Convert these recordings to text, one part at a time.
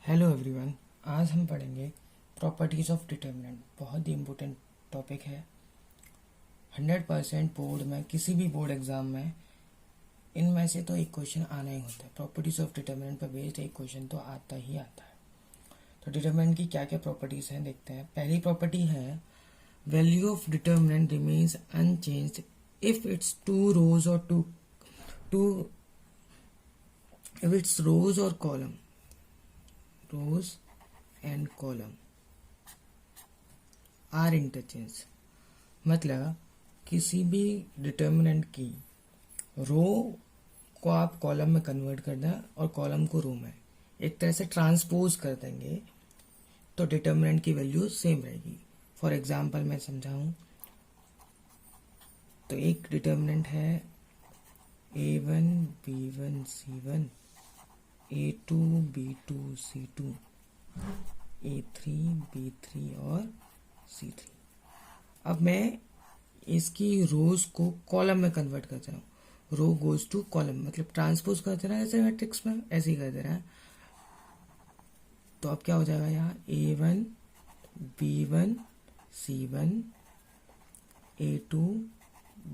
Hello everyone. आज हम पढ़ेंगे प्रॉपर्टीज ऑफ डिटर्मिनेंट। बहुत ही इम्पोर्टेंट टॉपिक है। 100% बोर्ड में, किसी भी बोर्ड एग्जाम में इनमें से तो एक क्वेश्चन आना ही होता है। प्रॉपर्टीज ऑफ डिटर्मिनेंट पर बेस्ड एक क्वेश्चन तो आता ही आता है। तो डिटर्मिनेंट की क्या क्या प्रॉपर्टीज हैं देखते हैं। पहली प्रॉपर्टी है value of determinant remains unchanged if it's two rows और टू इफ इट्स रोज और column rows and column are interchange। मतलब किसी भी डिटर्मिनेंट की रो को आप कॉलम में कन्वर्ट कर दें और कॉलम को रो में एक तरह से ट्रांसपोज कर देंगे तो डिटर्मिनेंट की वैल्यू सेम रहेगी। फॉर एग्जांपल मैं समझाऊं तो एक डिटर्मिनेंट है a1 b1 c1 a2 b2 c2 a3 b3 और c3। अब मैं इसकी रोज को कॉलम में कन्वर्ट कर दे रहा हूँ। रो गोज टू कॉलम मतलब ट्रांसपोज कर दे रहा है ऐसे मैट्रिक्स में, ऐसे ही कर दे रहा है। तो अब क्या हो जाएगा यहाँ a1 b1 c1 a2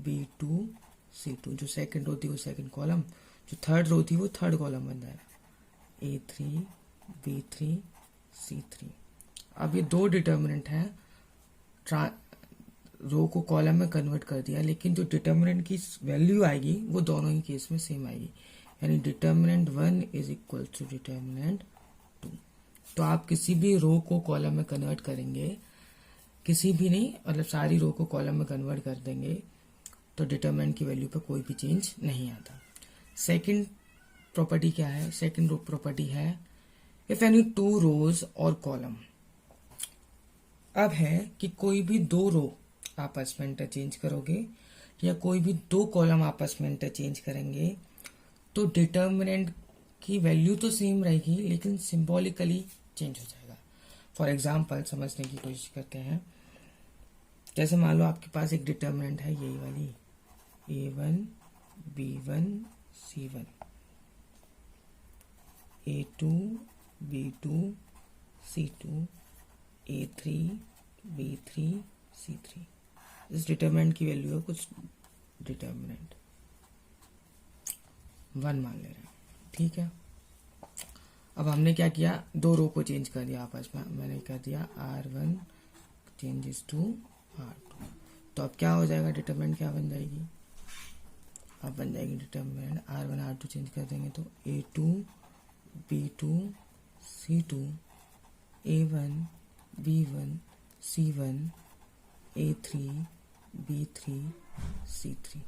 b2 c2। जो सेकंड रो थी वो सेकंड कॉलम, जो थर्ड रो थी वो थर्ड कॉलम बन जाएगा A3 B3 C3। अब ये दो डिटर्मिनेंट हैं, रो को कॉलम में कन्वर्ट कर दिया, लेकिन जो डिटर्मिनेंट की वैल्यू आएगी वो दोनों ही केस में सेम आएगी। यानी determinant 1 is equal to determinant 2। तो आप किसी भी रो को कॉलम में कन्वर्ट करेंगे, किसी भी नहीं मतलब सारी रो को कॉलम में कन्वर्ट कर देंगे तो डिटर्मिनेंट की वैल्यू पर कोई भी चेंज नहीं आता। सेकंड प्रॉपर्टी क्या है? सेकंड प्रॉपर्टी है इफ एनी टू रोज और कॉलम। अब है कि कोई भी दो रो आपस में इंटरचेंज करोगे या कोई भी दो कॉलम आपस में इंटरचेंज करेंगे तो डिटर्मिनेंट की वैल्यू तो सेम रहेगी लेकिन सिंबॉलिकली चेंज हो जाएगा। फॉर एग्जाम्पल समझने की कोशिश करते हैं। जैसे मान लो आपके पास एक डिटर्मिनेंट है यही वाली a1 b1 c1 a2 b2 c2 a3 b3 c3। इस डिटर्मिनेंट की वैल्यू है कुछ डिटर्मिनेंट 1 मान ले रहे हैं, ठीक है। अब हमने क्या किया, दो रो को चेंज कर दिया आपस में। मैंने कह दिया r1 चेंजेस टू r2। तो अब क्या हो जाएगा, डिटर्मिनेंट क्या बन जाएगी? अब बन जाएगी डिटर्मिनेंट r1 r2 चेंज कर देंगे तो a2 b2 c2 a1 b1 c1 a3 b3 c3।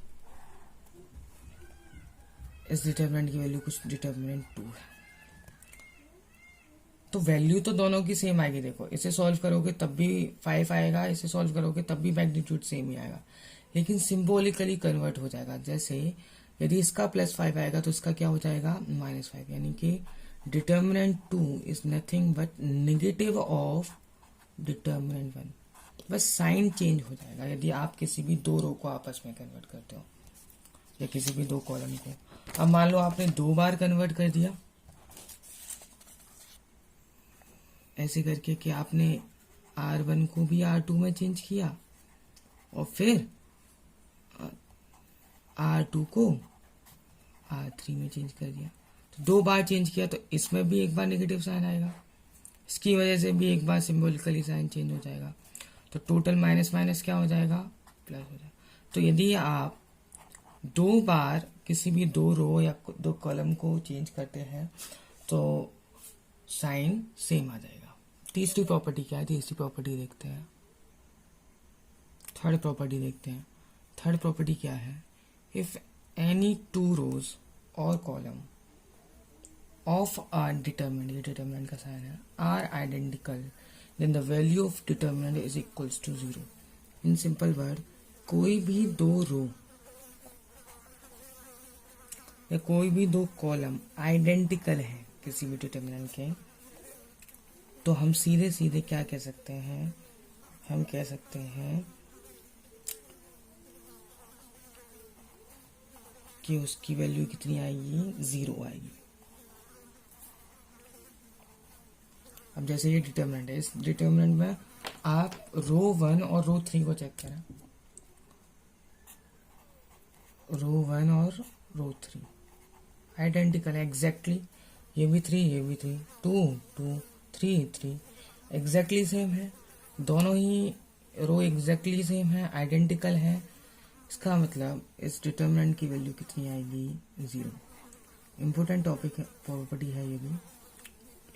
इस डिटर्मिनेंट की वैल्यू कुछ डिटर्मिनेंट 2 है। तो वैल्यू तो दोनों की सेम आएगी। देखो इसे सॉल्व करोगे तब भी 5 आएगा, इसे सॉल्व करोगे तब भी मैग्नीट्यूड सेम ही आएगा, लेकिन सिंबॉलिकली कन्वर्ट हो जाएगा। जैसे यदि इसका +5 आएगा तो इसका क्या हो जाएगा -5। यानी कि determinant 2 is nothing but negative of determinant 1। बस साइन चेंज हो जाएगा यदि आप किसी भी दो रो को आपस में कन्वर्ट करते हो या किसी भी दो कॉलम को। अब मान लो आपने 2 बार कन्वर्ट कर दिया ऐसे करके कि आपने r1 को भी r2 में चेंज किया और फिर r2 को r3 में चेंज कर दिया। तो 2 बार चेंज किया तो इसमें भी एक बार नेगेटिव साइन आएगा, इसकी वजह से भी एक बार सिंबॉलिकली साइन चेंज हो जाएगा। तो टोटल माइनस माइनस क्या हो जाएगा, प्लस हो जाएगा। तो यदि आप 2 बार किसी भी दो रो या दो कॉलम को चेंज करते हैं तो साइन सेम आ जाएगा। तीसरी प्रॉपर्टी क्या है? तीसरी प्रॉपर्टी देखते हैं। थर्ड प्रॉपर्टी देखते हैं। थर्ड प्रॉपर्टी क्या है? इफ एनी टू रोज और कॉलम ऑफ आर डिटर्मिनेंट, ये डिटर्मिनेंट का साइन है, are identical then the value of determinant is equals to 0। In simple word, कोई भी दो रो या कोई भी दो कॉलम आइडेंटिकल है किसी भी डिटर्मिनेंट के, तो हम सीधे सीधे क्या कह सकते हैं? हम कह सकते हैं कि उसकी वैल्यू कितनी आएगी, 0 आएगी। अब जैसे ये डिटर्मिनेंट है, इस डिटर्मिनेंट में आप रो 1 और रो 3 को चेक करें, रो 1 और रो 3 आइडेंटिकल है एग्जैक्टली, ये भी 3 ये भी 3, 2 2 3 3 एग्जैक्टली सेम है, दोनों ही रो एग्जैक्टली सेम है, आइडेंटिकल है। इसका मतलब इस डिटर्मिनेंट की वैल्यू कितनी आएगी, 0। इम्पोर्टेंट टॉपिक प्रॉपर्टी है ये भी।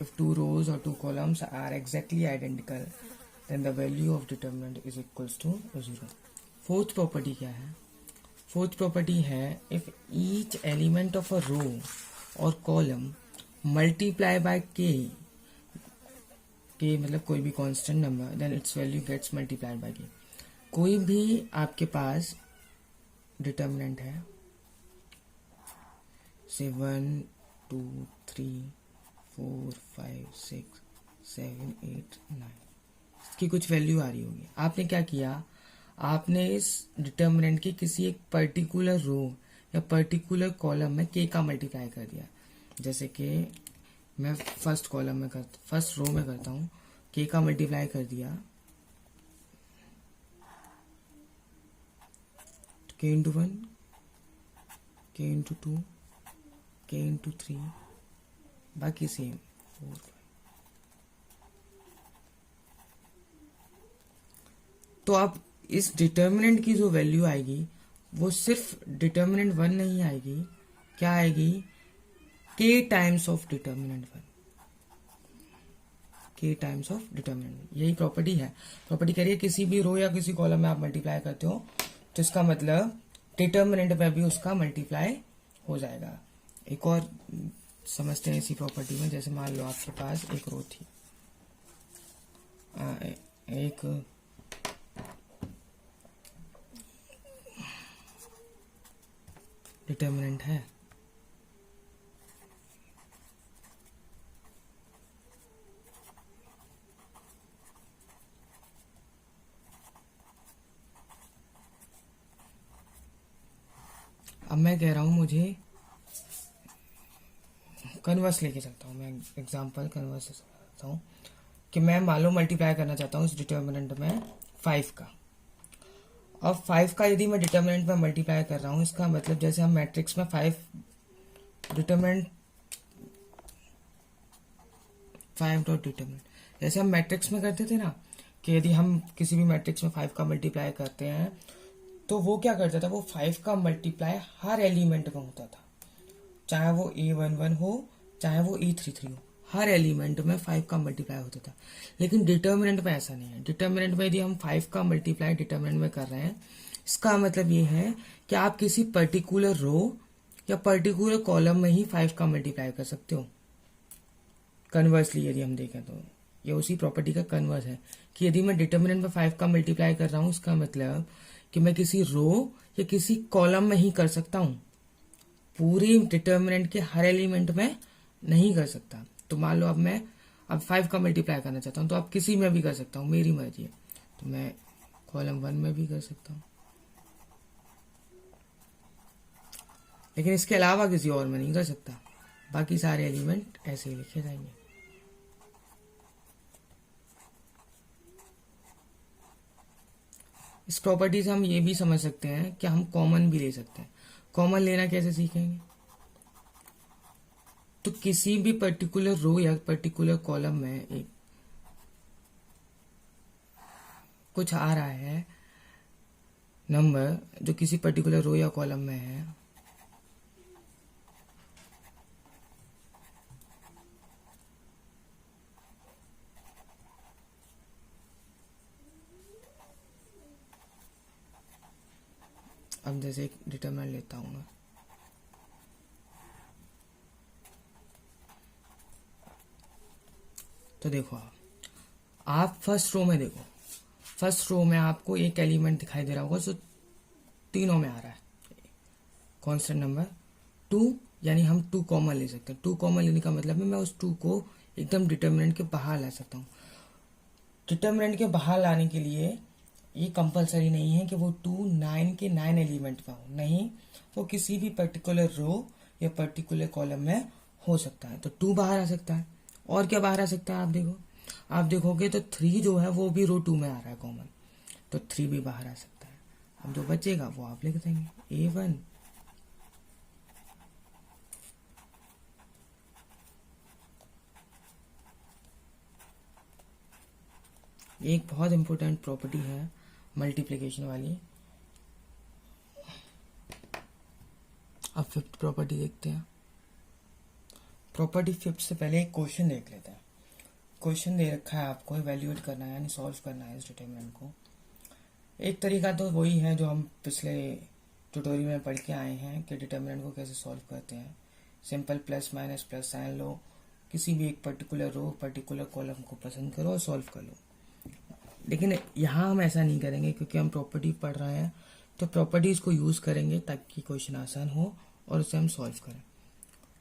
If 2 rows or 2 columns are exactly identical then the value of determinant is equals to 0। Fourth property क्या है, फोर्थ प्रॉपर्टी है if each element of a row और कॉलम मल्टीप्लाई बाय के मतलब कोई भी constant number then its value gets multiplied by K. कोई भी आपके पास डिटर्मिनेंट है से 1 2 3 4 5 6 7 8 9 इसकी कुछ वैल्यू आ रही होगी। आपने क्या किया, आपने इस डिटर्मिनेंट की किसी एक पर्टिकुलर रो या पर्टिकुलर कॉलम में के का मल्टीप्लाई कर दिया। जैसे कि मैं फर्स्ट रो में करता हूँ, के का मल्टीप्लाई कर दिया, के इंटू 1, के इंटू 2, के इंटू 3, बाकी सेम 4 5। तो अब इस डिटर्मिनेंट की जो वैल्यू आएगी वो सिर्फ डिटर्मिनेंट 1 नहीं आएगी, क्या आएगी, के टाइम्स ऑफ डिटर्मिनेंट 1, के टाइम्स ऑफ डिटर्मिनेंट। यही प्रॉपर्टी है। प्रॉपर्टी कह रही है किसी भी रो या किसी कॉलम में आप मल्टीप्लाई करते हो तो इसका मतलब डिटर्मिनेंट में भी उसका मल्टीप्लाई हो जाएगा। एक और समझते हैं इसी प्रॉपर्टी में। जैसे मान लो आपके पास एक रो थी, एक डिटर्मिनेंट है, अब मैं कह रहा हूं मुझे कन्वर्स लेके चलता हूँ, मैं एग्जांपल कन्वर्स से समझाता हूँ कि मैं मान लो मल्टीप्लाई करना चाहता हूँ इस डिटर्मिनेंट में 5 का। अब 5 का यदि मैं डिटर्मिनेंट में मल्टीप्लाई कर रहा हूँ, इसका मतलब जैसे हम मैट्रिक्स में 5 डिटर्मिनेंट 5 डॉट डिटर्मिनेंट जैसे हम मैट्रिक्स में करते थे ना, कि यदि हम किसी भी मैट्रिक्स में 5 का मल्टीप्लाई करते हैं तो वो क्या करता था, वो 5 का मल्टीप्लाई हर एलिमेंट में होता था, चाहे वो A11 हो चाहे वो E33 हो, हर एलिमेंट में 5 का मल्टीप्लाई होता था। लेकिन डिटर्मिनेंट में ऐसा नहीं है। डिटर्मिनेंट में यदि हम 5 का मल्टीप्लाई डिटर्मिनेंट में कर रहे हैं, इसका मतलब ये है कि आप किसी पर्टिकुलर रो या पर्टिकुलर कॉलम में ही 5 का मल्टीप्लाई कर सकते हो। कन्वर्सली यदि हम देखें तो ये उसी प्रॉपर्टी का कन्वर्स है कि यदि मैं डिटर्मिनेंट में 5 का मल्टीप्लाई कर रहा हूँ, इसका मतलब कि मैं किसी रो या किसी कॉलम में ही कर सकता हूँ, पूरी डिटर्मिनेंट के हर एलिमेंट में नहीं कर सकता। तो मान लो अब 5 का मल्टीप्लाई करना चाहता हूँ तो आप किसी में भी कर सकता हूँ, मेरी मर्जी है। तो मैं कॉलम 1 में भी कर सकता हूँ, लेकिन इसके अलावा किसी और में नहीं कर सकता। बाकी सारे एलिमेंट ऐसे ही लिखे जाएंगे। इस प्रॉपर्टी से हम ये भी समझ सकते हैं कि हम कॉमन भी ले सकते हैं। कॉमन लेना कैसे सीखेंगे, तो किसी भी पर्टिकुलर रो या पर्टिकुलर कॉलम में एक कुछ आ रहा है नंबर जो किसी पर्टिकुलर रो या कॉलम में है, अब जैसे एक डिटरमिनेंट लेता हूं मैं, तो देखो आप फर्स्ट रो में देखो, फर्स्ट रो में आपको एक एलिमेंट दिखाई दे रहा होगा जो तीनों में आ रहा है, कांस्टेंट नंबर 2, यानी हम 2 कॉमन ले सकते हैं। 2 कॉमन लेने का मतलब है मैं उस 2 को एकदम डिटरमिनेंट के बाहर ला सकता हूँ। डिटरमिनेंट के बाहर लाने के लिए ये कंपलसरी नहीं है कि वो 2 9 के 9 एलिमेंट का हो, नहीं, वो किसी भी पर्टिकुलर रो या पर्टिकुलर कॉलम में हो सकता है। तो 2 बाहर आ सकता है, और क्या बाहर आ सकता है आप देखो, आप देखोगे तो 3 जो है वो भी रो 2 में आ रहा है कॉमन, तो 3 भी बाहर आ सकता है। अब जो बचेगा वो आप लिख देंगे A1 एक बहुत इंपॉर्टेंट प्रॉपर्टी है मल्टीप्लिकेशन वाली। अब फिफ्थ प्रॉपर्टी देखते हैं। प्रॉपर्टी फिफ्थ से पहले एक क्वेश्चन देख लेते हैं। क्वेश्चन दे रखा है आपको, इवैल्यूएट करना है यानी सॉल्व करना है इस डिटरमिनेंट को। एक तरीका तो वही है जो हम पिछले ट्यूटोरियल में पढ़ के आए हैं कि डिटरमिनेंट को कैसे सॉल्व करते हैं। Simple plus minus plus sign लो, किसी भी एक पर्टिकुलर रो पर्टिकुलर कॉलम को पसंद करो और सॉल्व कर लो। लेकिन यहाँ हम ऐसा नहीं करेंगे क्योंकि हम प्रॉपर्टी पढ़ रहे हैं, तो प्रॉपर्टीज को यूज करेंगे ताकि क्वेश्चन आसान हो और उसे हम सॉल्व करें।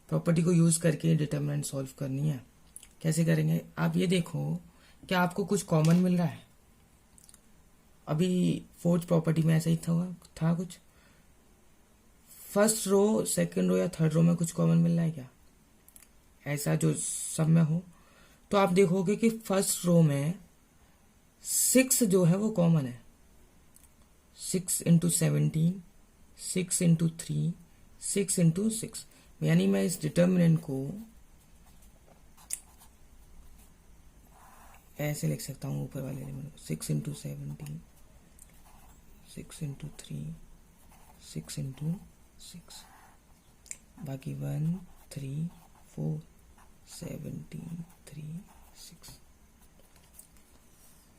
प्रॉपर्टी को यूज करके डिटरमिनेंट सॉल्व करनी है। कैसे करेंगे, आप ये देखो कि आपको कुछ कॉमन मिल रहा है। अभी फोर्थ प्रॉपर्टी में ऐसा ही था कुछ फर्स्ट रो सेकंड रो या थर्ड रो में कुछ कॉमन मिल रहा है क्या, ऐसा जो सब में हो। तो आप देखोगे कि फर्स्ट रो में 6 जो है वो कॉमन है। 6 इंटू 17, 6 इंटू 3, 6 इंटू 6, यानी मैं इस डिटर्मिनेंट को ऐसे लिख सकता हूँ ऊपर वाले एलिमेंट को 6 इंटू 17, 6 इंटू 3, 6 इंटू 6, बाकी 1 3 4 17 3 6,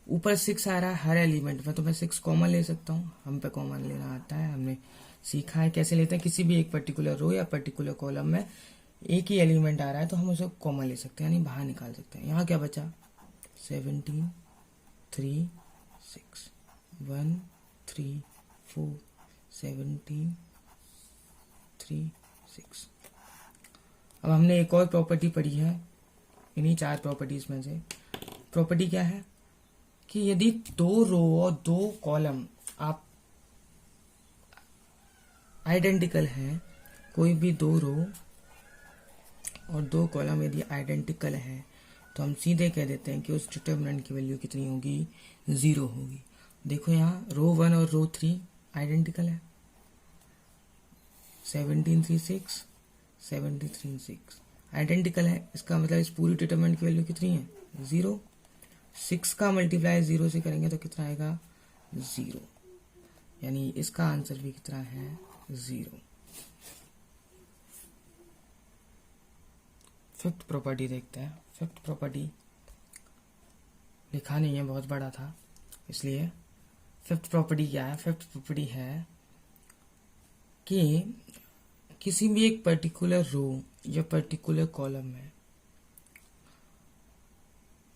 ऊपर 6 आ रहा है हर एलिमेंट में, तो मैं 6 कॉमन ले सकता हूँ। हम पे कॉमन लेना आता है, हमने सीखा है कैसे लेते हैं। किसी भी एक पर्टिकुलर रो या पर्टिकुलर कॉलम में एक ही एलिमेंट आ रहा है तो हम उसे कॉमन ले सकते हैं यानी बाहर निकाल सकते हैं। यहाँ क्या बचा 17 3 6, 1 3 4 17 3 6। अब हमने एक और प्रॉपर्टी पढ़ी है इन्हीं 4 प्रॉपर्टीज में से। प्रॉपर्टी क्या है कि यदि 2 रो और 2 कॉलम आप आइडेंटिकल हैं, कोई भी 2 रो और 2 कॉलम यदि आइडेंटिकल है तो हम सीधे कह देते हैं कि उस डिटरमिनेंट की वैल्यू कितनी होगी, 0 होगी। देखो यहाँ रो 1 और रो 3 आइडेंटिकल है, 17 3 6, 73 6 आइडेंटिकल है। इसका मतलब इस पूरी डिटरमिनेंट की वैल्यू कितनी है, 0। 6 का मल्टीप्लाई 0 से करेंगे तो कितना आएगा, 0, यानी इसका आंसर भी कितना है, 0। फिफ्थ प्रॉपर्टी देखते हैं। फिफ्थ प्रॉपर्टी लिखा नहीं है, बहुत बड़ा था इसलिए। फिफ्थ प्रॉपर्टी क्या है, फिफ्थ प्रॉपर्टी है कि किसी भी एक पर्टिकुलर रो या पर्टिकुलर कॉलम में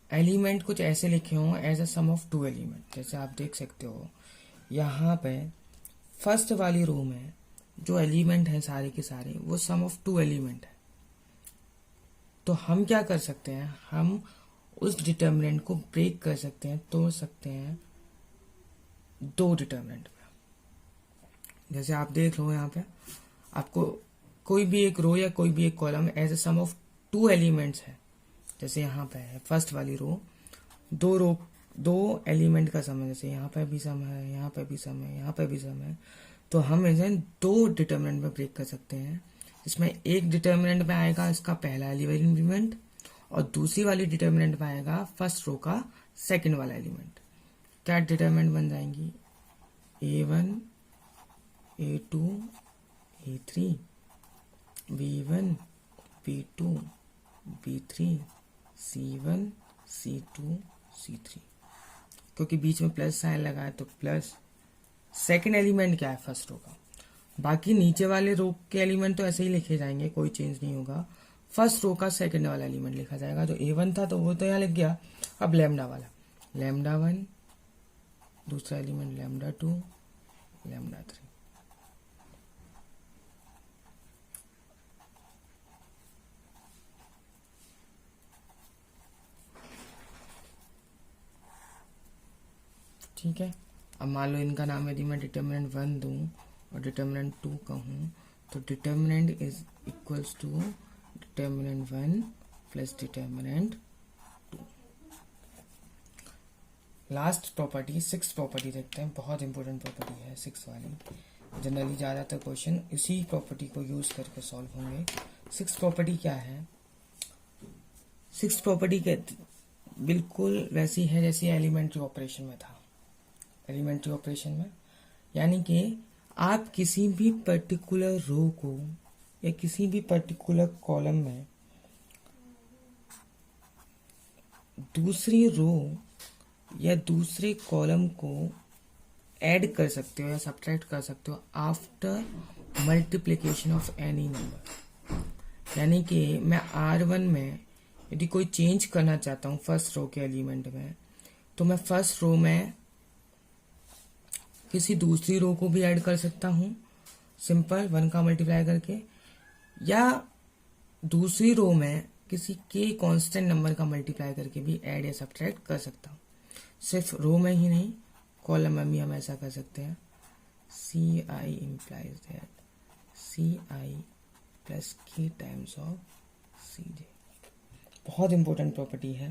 एलिमेंट कुछ ऐसे लिखे हों as a sum of 2 element. जैसे आप देख सकते हो यहाँ पे फर्स्ट वाली रो में जो एलिमेंट हैं सारे के सारे वो सम ऑफ 2 एलिमेंट है। तो हम क्या कर सकते हैं, हम उस डिटर्मिनेंट को ब्रेक कर सकते हैं, तोड़ सकते हैं 2 डिटर्मिनेंट में। जैसे आप देख लो यहाँ पे आपको कोई भी एक रो या कोई भी एक column as a sum of 2 elements है। जैसे यहाँ पे है फर्स्ट वाली रो 2 एलिमेंट का सम है, जैसे यहाँ पे भी सम है, यहाँ पे भी सम है, यहाँ पे भी सम है। तो हम इसे 2 डिटर्मिनेंट में ब्रेक कर सकते हैं। इसमें एक डिटर्मिनेंट में आएगा इसका पहला एलिमेंट और दूसरी वाली डिटर्मिनेंट में आएगा फर्स्ट रो का सेकंड वाला एलिमेंट। क्या डिटर्मिनेंट बन जाएंगी, A1 A2 A3, B1 B2 B3 C1 C2 C3। क्योंकि बीच में प्लस साइन लगा है तो प्लस, सेकंड एलिमेंट क्या है, फर्स्ट रो का। बाकी नीचे वाले रो के एलिमेंट तो ऐसे ही लिखे जाएंगे, कोई चेंज नहीं होगा। फर्स्ट रो का सेकंड वाला एलिमेंट लिखा जाएगा। तो A1 था तो वो तो यहाँ लिख गया। अब लैम्डा वाला, लैम्डा 1, दूसरा एलिमेंट लैम्डा 2, लैम्डा 3। ठीक है। अब मान लो इनका नाम यदि मैं डिटर्मिनेंट 1 दूं और डिटर्मिनेंट 2 कहूँ तो determinant is equals to determinant 1 plus determinant 2। Last property 6 property देखते हैं, बहुत इंपॉर्टेंट प्रॉपर्टी है 6 वाली। जनरली ज़्यादातर क्वेश्चन इसी प्रॉपर्टी को यूज़ करके सॉल्व होंगे। 6 प्रॉपर्टी क्या है? 6 प्रॉपर्टी बिल्कुल वैसी है जैसी एलिमेंट्री ऑपरेशन में था। एलिमेंट्री ऑपरेशन में यानी कि आप किसी भी पर्टिकुलर रो को या किसी भी पर्टिकुलर कॉलम में दूसरी रो या दूसरे कॉलम को ऐड कर सकते हो या सब्ट्रैक्ट कर सकते हो after multiplication of any number. यानी कि मैं R1 में यदि कोई चेंज करना चाहता हूँ फर्स्ट रो के एलिमेंट में, तो मैं फर्स्ट रो में किसी दूसरी रो को भी ऐड कर सकता हूँ सिंपल 1 का मल्टीप्लाई करके, या दूसरी रो में किसी के कांस्टेंट नंबर का मल्टीप्लाई करके भी ऐड या सब्ट्रैक्ट कर सकता हूँ। सिर्फ रो में ही नहीं, कॉलम में भी हम ऐसा कर सकते हैं। C I implies that C I plus K times of C J. बहुत इंपॉर्टेंट प्रॉपर्टी है।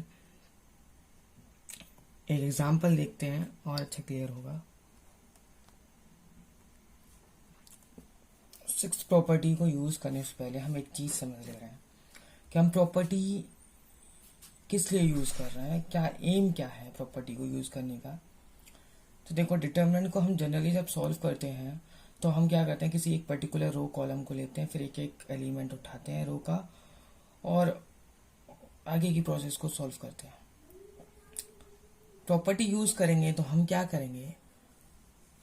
एक एग्जाम्पल देखते हैं और अच्छा क्लियर होगा। 6 प्रॉपर्टी को यूज करने से पहले हम एक चीज समझ ले रहे हैं कि हम प्रॉपर्टी किस लिए यूज कर रहे हैं, क्या एम क्या है प्रॉपर्टी को यूज करने का। तो देखो, डिटर्मिनेंट को हम जनरली जब सॉल्व करते हैं तो हम क्या करते हैं, किसी एक पर्टिकुलर रो कॉलम को लेते हैं, फिर एक एक एलिमेंट उठाते हैं रो का और आगे की प्रोसेस को सॉल्व करते हैं। प्रॉपर्टी यूज करेंगे तो हम क्या करेंगे,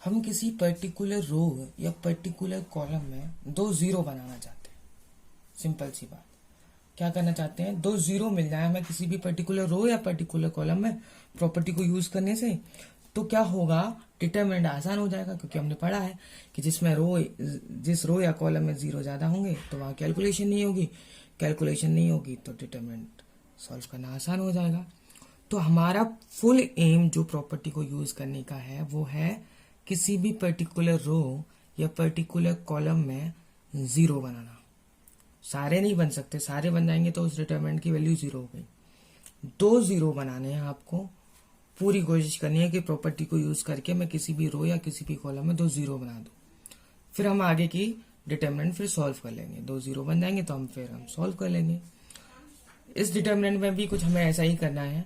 हम किसी पर्टिकुलर रो या पर्टिकुलर कॉलम में 2 जीरो बनाना चाहते हैं। सिंपल सी बात, क्या करना चाहते हैं, 2 जीरो मिल जाए हमें किसी भी पर्टिकुलर रो या पर्टिकुलर कॉलम में प्रॉपर्टी को यूज करने से। तो क्या होगा, डिटरमिनेंट आसान हो जाएगा, क्योंकि हमने पढ़ा है कि जिस रो या कॉलम में जीरो ज्यादा होंगे तो वहां कैलकुलेशन नहीं होगी, कैलकुलेशन नहीं होगी तो डिटरमिनेंट सॉल्व करना आसान हो जाएगा। तो हमारा फुल एम जो प्रॉपर्टी को यूज करने का है वो है किसी भी पर्टिकुलर रो या पर्टिकुलर कॉलम में जीरो बनाना। सारे नहीं बन सकते, सारे बन जाएंगे तो उस डिटरमिनेंट की वैल्यू जीरो हो गई। 2 जीरो बनाने हैं आपको, पूरी कोशिश करनी है कि प्रॉपर्टी को यूज करके मैं किसी भी रो या किसी भी कॉलम में 2 जीरो बना दूं। फिर हम आगे की डिटरमिनेंट फिर सॉल्व कर लेंगे। 2 जीरो बन जाएंगे तो हम सॉल्व कर लेंगे। इस डिटरमिनेंट में भी कुछ हमें ऐसा ही करना है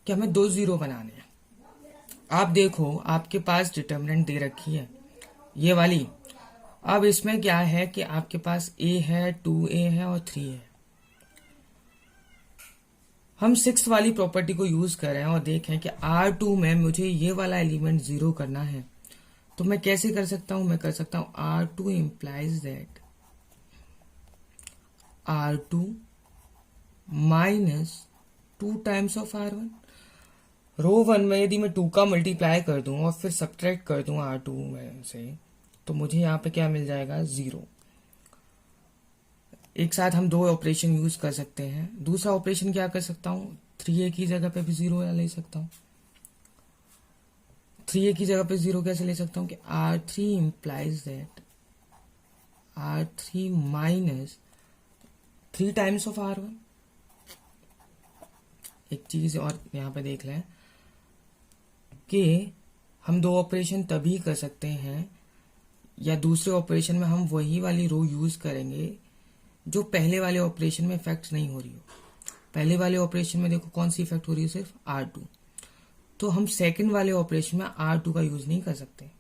कि हमें 2 जीरो बनाने हैं। आप देखो, आपके पास डिटरमिनेंट दे रखी है ये वाली। अब इसमें क्या है कि आपके पास a है, 2a है और 3 है। हम 6 वाली प्रॉपर्टी को यूज कर रहे हैं और देखें कि R2 में मुझे ये वाला एलिमेंट जीरो करना है। तो मैं कैसे कर सकता हूं, मैं कर सकता हूं R2 implies that R2 minus 2 times of R1। रो 1 में यदि मैं 2 का मल्टीप्लाई कर दूं और फिर सब्ट्रैक्ट कर दूं R2 में से, तो मुझे यहाँ पे क्या मिल जाएगा, जीरो। एक साथ हम 2 ऑपरेशन यूज कर सकते हैं। दूसरा ऑपरेशन क्या कर सकता हूँ, 3a की जगह पे भी जीरो ले सकता हूँ। 3a की जगह पे जीरो कैसे ले सकता हूँ कि R3 implies that R3 minus 3 times of R1। एक चीज और यहाँ पे देख लें कि हम 2 ऑपरेशन तभी कर सकते हैं या दूसरे ऑपरेशन में हम वही वाली रो यूज करेंगे जो पहले वाले ऑपरेशन में इफेक्ट नहीं हो रही हो। पहले वाले ऑपरेशन में देखो कौन सी इफेक्ट हो रही है, सिर्फ R2। तो हम सेकंड वाले ऑपरेशन में R2 का यूज नहीं कर सकते।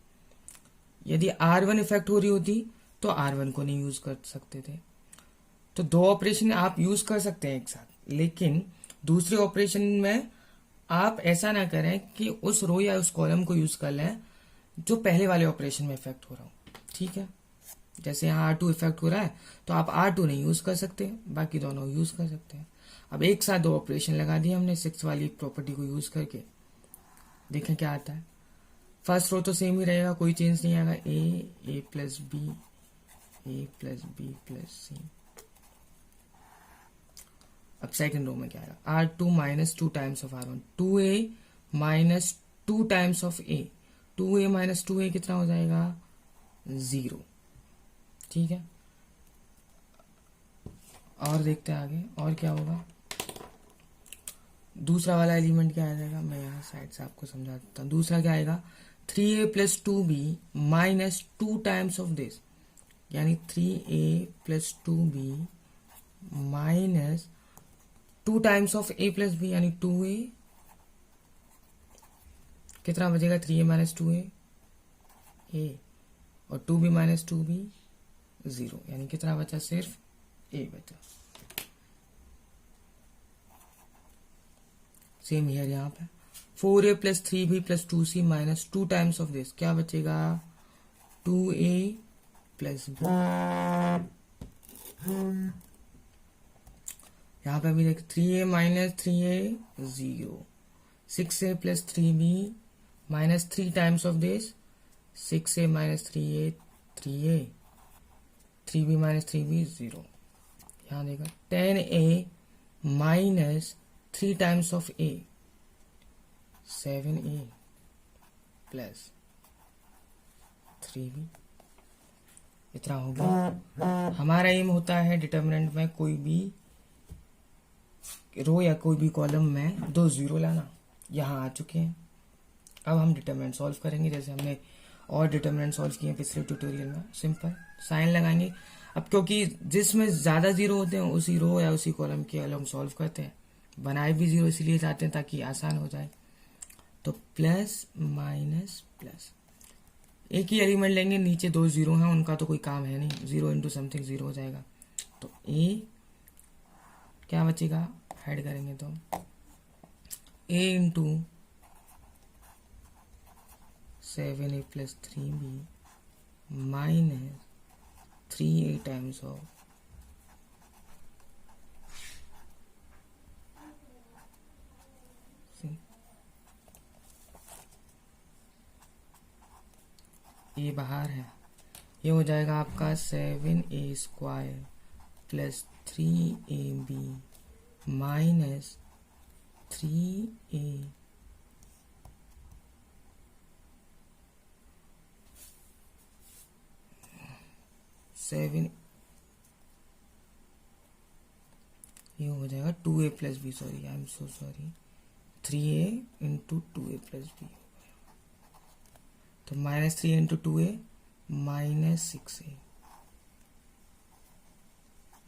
यदि R1 इफेक्ट हो रही होती तो R1 को नहीं यूज कर सकते थे। तो 2 ऑपरेशन आप यूज कर सकते हैं एक साथ, लेकिन दूसरे ऑपरेशन में आप ऐसा ना करें कि उस रो या उस कॉलम को यूज कर लें जो पहले वाले ऑपरेशन में इफेक्ट हो रहा हो। ठीक है, जैसे यहाँ R2 इफेक्ट हो रहा है तो आप R2 नहीं यूज कर सकते, बाकी दोनों यूज कर सकते हैं। अब एक साथ 2 ऑपरेशन लगा दिए हमने 6 वाली प्रॉपर्टी को यूज करके। देखें क्या आता है। फर्स्ट रो तो सेम ही रहेगा, कोई चेंज नहीं आएगा, a plus B a plus B plus C. अब सेकंड रो में क्या आएगा, R2 minus 2 times of R1, 2a minus 2 times of a। 2a minus 2a कितना हो जाएगा, 0। ठीक है, और देखते हैं आगे और क्या होगा। दूसरा वाला एलिमेंट क्या आ जाएगा, मैं यहाँ साइड से आपको समझा देता हूँ। दूसरा क्या आएगा, 3a plus 2b minus 2 times of this, यानी 3a plus 2b minus 2 times of a plus b, यानी 2a, कितना बचेगा, 3a माइनस 2a a, और 2b माइनस 2b 0, यानी कितना बचा, सिर्फ a बचा। सेम हियर यहाँ पे 4a plus 3b plus 2c minus 2 times of this, क्या बचेगा, 2a प्लस b। यहाँ पे भी देख 3a minus 3a 0, 6a plus 3b minus 3 times of this, 6a minus 3a 3a, 3b minus 3b 0। यहाँ देखा 10a minus 3 times of a 7a plus 3b, इतना हो गया। हमारा एम होता है डिटर्मिनेंट में कोई भी रो या कोई भी कॉलम में 2 0 लाना। यहाँ आ चुके हैं, अब हम डिटर्मिनेंट सॉल्व करेंगे जैसे हमने और डिटर्मिनेंट सॉल्व किए पिछले ट्यूटोरियल में। सिंपल साइन लगाएंगे। अब क्योंकि जिसमें ज्यादा जीरो होते हैं उसी रो या उसी कॉलम के अलग सॉल्व करते हैं, बनाए भी जीरो इसलिए चाहते हैं ताकि आसान हो जाए। तो प्लस माइनस प्लस, एक ही एलिमेंट लेंगे, नीचे 2 0 हैं, उनका तो कोई काम है नहीं, 0 इंटू समथिंग 0 हो जाएगा। तो ए क्या बचेगा, ऐड करेंगे तो a into 7a plus 3b minus 3a times of ये बाहर है, ये हो जाएगा आपका 7a square plus 3ab minus 3a seven, ये हो जाएगा 2a plus B, sorry I am so sorry, 3a into 2a plus B, तो minus 3 into 2a minus 6a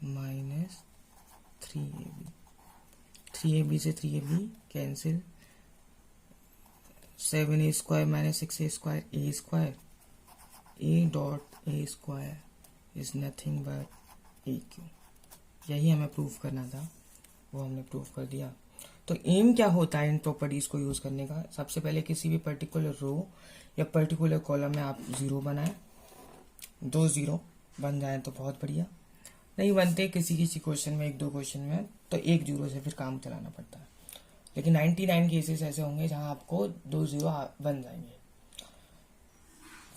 minus 3ab, 3ab से 3ab cancel, 7a square minus 6a square, a square, a dot a square is nothing but a cube. यही हमें prove करना था, वो हमने prove कर दिया। तो एम क्या होता है इन प्रॉपर्टीज को यूज करने का, सबसे पहले किसी भी पर्टिकुलर रो या पर्टिकुलर कॉलम में आप 0 बनाएं, 2 0 बन जाए तो बहुत बढ़िया, नहीं बनते किसी किसी क्वेश्चन में, 1-2 क्वेश्चन में तो 1 0 से फिर काम चलाना पड़ता है, लेकिन 99 केसेस ऐसे होंगे जहां आपको 2 0 बन जाएंगे।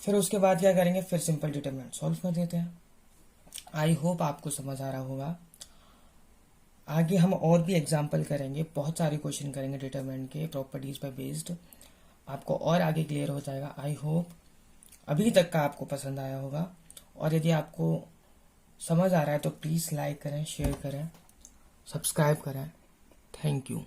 फिर उसके बाद क्या करेंगे, फिर सिंपल डिटरमिनेंट सॉल्व कर देते हैं। आई होप आपको समझ आ रहा होगा। आगे हम और भी एग्जाम्पल करेंगे, बहुत सारे क्वेश्चन करेंगे डिटरमिनेंट के प्रॉपर्टीज पर बेस्ड, आपको और आगे क्लियर हो जाएगा। आई होप अभी तक का आपको पसंद आया होगा, और यदि आपको समझ आ रहा है तो प्लीज़ लाइक करें, शेयर करें, सब्सक्राइब करें। Thank you.